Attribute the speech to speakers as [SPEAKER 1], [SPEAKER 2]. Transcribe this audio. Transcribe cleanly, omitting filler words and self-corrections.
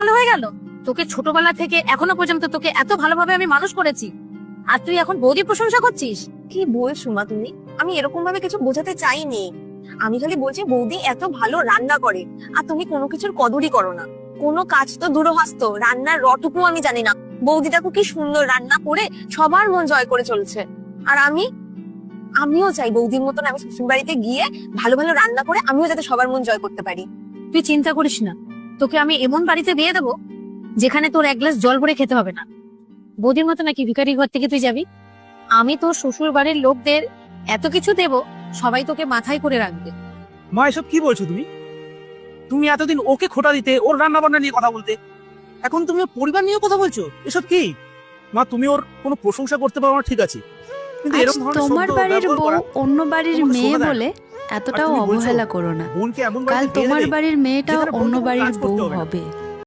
[SPEAKER 1] ভালো হয়ে গেল? তোকে ছোটবেলা থেকে এখনো পর্যন্ত তোকে এত ভালোভাবে আমি মানুষ করেছি, আর তুই এখন বৌদি প্রশংসা করছিস?
[SPEAKER 2] কি বলছো মা তুমি? আমি এরকম ভাবে কিছু বোঝাতে চাইনি। আমি খালি বলছি বৌদি এত ভালো রান্না করে, আর তুমি কোনো কিছুর কদরই করো না। কোনো কাজ তো দূরহস্ত, রান্নার রটুকু আমি জানি না। বৌদি দেখো কি সুন্দর রান্না করে সবার মন জয় করে চলছে। আর আমিও চাই বৌদির মতন আমি শ্বশুর বাড়িতে গিয়ে ভালো ভালো রান্না করে আমিও যাতে সবার মন জয় করতে পারি।
[SPEAKER 1] তুই চিন্তা করিস না, তোকে আমি এমন বাড়িতে বিয়ে দেবো যেখানে তোর এক গ্লাস জল ভরে খেতে হবে না। বৌদির মতো নাকি ভিখারি ঘর থেকে তুই যাবি? আমি তোর শ্বশুর বাড়ির লোকদের এত কিছু দেব, সবাই তোকে মাথায় করে রাখবে।
[SPEAKER 3] মা এসব কি বলছো তুমি? তুমি এতদিন ওকে খোটা দিতে, ওর রান্না বান্না নিয়ে কথা বলতে, এখন তুমি ওর পরিবার নিয়ে কথা বলছো? এসব কি মা? তুমি ওর কোনো প্রশংসা করতে পারো না, ঠিক আছে, কিন্তু
[SPEAKER 4] আজ
[SPEAKER 3] এরকম ধরনের
[SPEAKER 4] তোমার
[SPEAKER 3] শব্দ
[SPEAKER 4] বাড়ির
[SPEAKER 3] ব্যবহার
[SPEAKER 4] বউ
[SPEAKER 3] করা
[SPEAKER 4] অন্য বাড়ির
[SPEAKER 3] তোমার
[SPEAKER 4] মেয়ে
[SPEAKER 3] শোভা দেয় না।
[SPEAKER 4] বলে
[SPEAKER 3] আর
[SPEAKER 4] এতটাও
[SPEAKER 3] তুমি বলছো
[SPEAKER 4] অবহেলা করো না।
[SPEAKER 3] বোনকে এমন
[SPEAKER 4] কাল
[SPEAKER 3] বাড়িতে বিয়ে
[SPEAKER 4] তোমার
[SPEAKER 3] দেবে
[SPEAKER 4] বাড়ির মেয়েটাও
[SPEAKER 3] যেখানে বোনকে
[SPEAKER 4] অন্য
[SPEAKER 3] কোনো
[SPEAKER 4] বাড়ির
[SPEAKER 3] কাজ করতে
[SPEAKER 4] বউ
[SPEAKER 3] হবে না।
[SPEAKER 4] হবে।